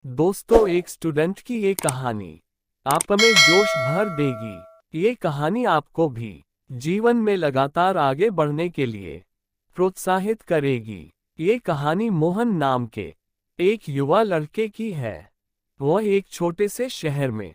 दोस्तों, एक स्टूडेंट की ये कहानी आप में जोश भर देगी। ये कहानी आपको भी जीवन में लगातार आगे बढ़ने के लिए प्रोत्साहित करेगी। ये कहानी मोहन नाम के एक युवा लड़के की है। वह एक छोटे से शहर में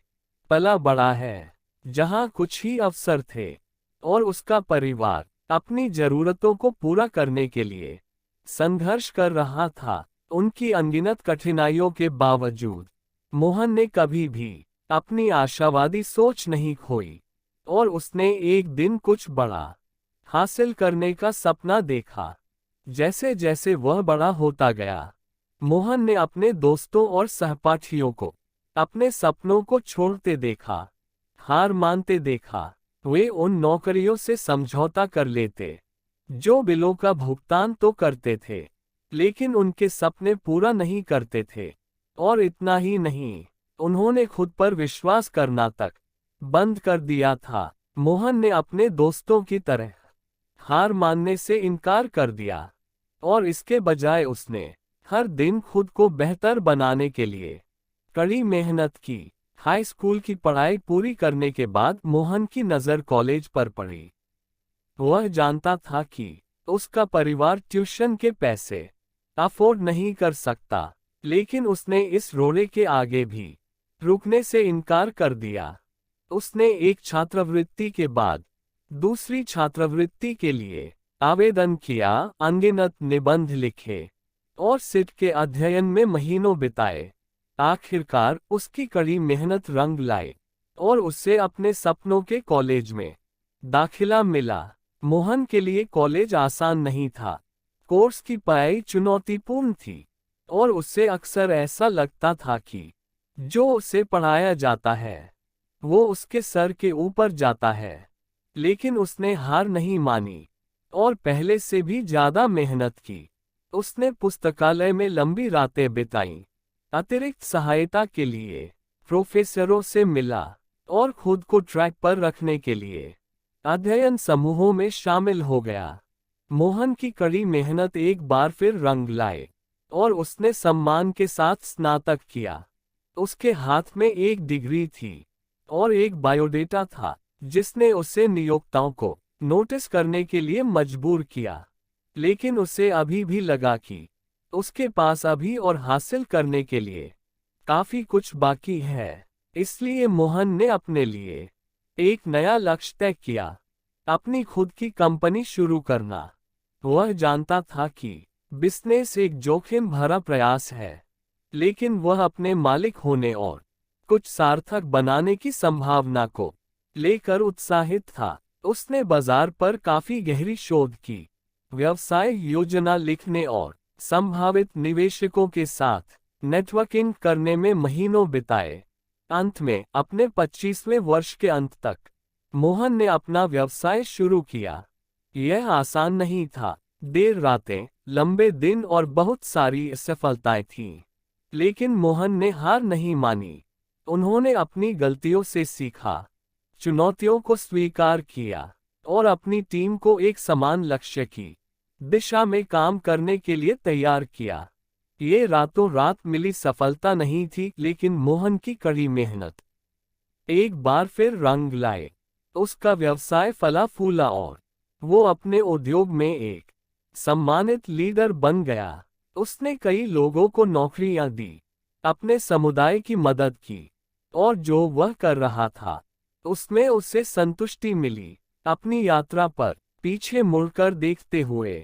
पला बड़ा है, जहां कुछ ही अवसर थे और उसका परिवार अपनी जरूरतों को पूरा करने के लिए संघर्ष कर रहा था। उनकी अनगिनत कठिनाइयों के बावजूद मोहन ने कभी भी अपनी आशावादी सोच नहीं खोई और उसने एक दिन कुछ बड़ा हासिल करने का सपना देखा। जैसे जैसे वह बड़ा होता गया, मोहन ने अपने दोस्तों और सहपाठियों को अपने सपनों को छोड़ते देखा, हार मानते देखा। वे उन नौकरियों से समझौता कर लेते जो बिलों का भुगतान तो करते थे, लेकिन उनके सपने पूरा नहीं करते थे। और इतना ही नहीं, उन्होंने खुद पर विश्वास करना तक बंद कर दिया था। मोहन ने अपने दोस्तों की तरह हार मानने से इनकार कर दिया और इसके बजाय उसने हर दिन खुद को बेहतर बनाने के लिए कड़ी मेहनत की। हाई स्कूल की पढ़ाई पूरी करने के बाद मोहन की नज़र कॉलेज पर पड़ी। वह जानता था कि उसका परिवार ट्यूशन के पैसे अफोर्ड नहीं कर सकता, लेकिन उसने इस रोले के आगे भी रुकने से इनकार कर दिया। उसने एक छात्रवृत्ति के बाद दूसरी छात्रवृत्ति के लिए आवेदन किया, अनगिनत निबंध लिखे और सीट के अध्ययन में महीनों बिताए। आखिरकार उसकी कड़ी मेहनत रंग लाए और उससे अपने सपनों के कॉलेज में दाखिला मिला। मोहन के लिए कॉलेज आसान नहीं था। कोर्स की पढ़ाई चुनौतीपूर्ण थी और उससे अक्सर ऐसा लगता था कि जो उसे पढ़ाया जाता है वो उसके सर के ऊपर जाता है। लेकिन उसने हार नहीं मानी और पहले से भी ज्यादा मेहनत की। उसने पुस्तकालय में लंबी रातें बिताईं, अतिरिक्त सहायता के लिए प्रोफेसरों से मिला और खुद को ट्रैक पर रखने के लिए अध्ययन समूहों में शामिल हो गया। मोहन की कड़ी मेहनत एक बार फिर रंग लाए और उसने सम्मान के साथ स्नातक किया। उसके हाथ में एक डिग्री थी और एक बायोडेटा था जिसने उसे नियोक्ताओं को नोटिस करने के लिए मजबूर किया। लेकिन उसे अभी भी लगा कि उसके पास अभी और हासिल करने के लिए काफी कुछ बाकी है। इसलिए मोहन ने अपने लिए एक नया लक्ष्य तय किया, अपनी खुद की कंपनी शुरू करना। वह जानता था कि बिजनेस एक जोखिम भरा प्रयास है, लेकिन वह अपने मालिक होने और कुछ सार्थक बनाने की संभावना को लेकर उत्साहित था। उसने बाजार पर काफी गहरी शोध की, व्यवसाय योजना लिखने और संभावित निवेशकों के साथ नेटवर्किंग करने में महीनों बिताए। अंत में अपने 25वें वर्ष के अंत तक मोहन ने अपना व्यवसाय शुरू किया। यह आसान नहीं था। देर रातें, लंबे दिन और बहुत सारी असफलताएं थीं, लेकिन मोहन ने हार नहीं मानी। उन्होंने अपनी गलतियों से सीखा, चुनौतियों को स्वीकार किया और अपनी टीम को एक समान लक्ष्य की दिशा में काम करने के लिए तैयार किया। ये रातों रात मिली सफलता नहीं थी, लेकिन मोहन की कड़ी मेहनत एक बार फिर रंग लाए। उसका व्यवसाय फला फूला और वो अपने उद्योग में एक सम्मानित लीडर बन गया। उसने कई लोगों को नौकरियां दी, अपने समुदाय की मदद की और जो वह कर रहा था उसमें उसे संतुष्टि मिली। अपनी यात्रा पर पीछे मुड़कर देखते हुए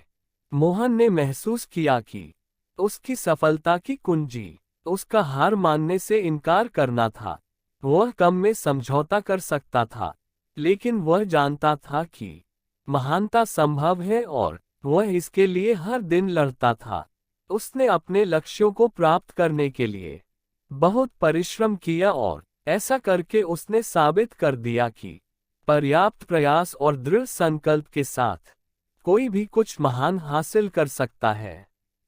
मोहन ने महसूस किया कि उसकी सफलता की कुंजी उसका हार मानने से इनकार करना था। वह कम में समझौता कर सकता था, लेकिन वह जानता था कि महानता संभव है और वह इसके लिए हर दिन लड़ता था। उसने अपने लक्ष्यों को प्राप्त करने के लिए बहुत परिश्रम किया और ऐसा करके उसने साबित कर दिया कि पर्याप्त प्रयास और दृढ़ संकल्प के साथ कोई भी कुछ महान हासिल कर सकता है।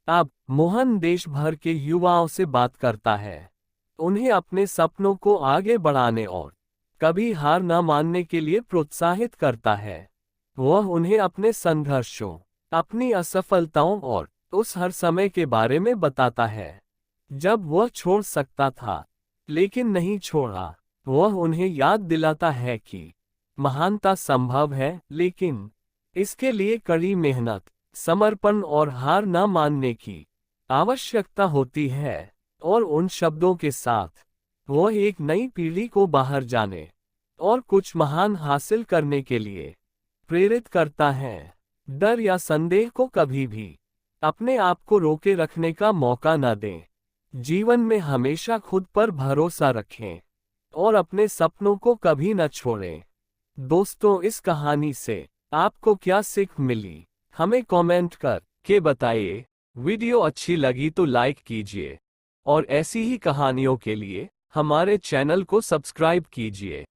अब मोहन देश भर के युवाओं से बात करता है, उन्हें अपने सपनों को आगे बढ़ाने और कभी हार न मानने के लिए प्रोत्साहित करता है। वह उन्हें अपने संघर्षों, अपनी असफलताओं और उस हर समय के बारे में बताता है जब वह छोड़ सकता था लेकिन नहीं छोड़ा। वह उन्हें याद दिलाता है कि महानता संभव है, लेकिन इसके लिए कड़ी मेहनत, समर्पण और हार न मानने की आवश्यकता होती है। और उन शब्दों के साथ वह एक नई पीढ़ी को बाहर जाने और कुछ महान हासिल करने के लिए प्रेरित करता है। डर या संदेह को कभी भी अपने आप को रोके रखने का मौका न दें। जीवन में हमेशा खुद पर भरोसा रखें और अपने सपनों को कभी न छोड़ें। दोस्तों, इस कहानी से आपको क्या सीख मिली, हमें कमेंट कर के बताइए। वीडियो अच्छी लगी तो लाइक कीजिए और ऐसी ही कहानियों के लिए हमारे चैनल को सब्सक्राइब कीजिए।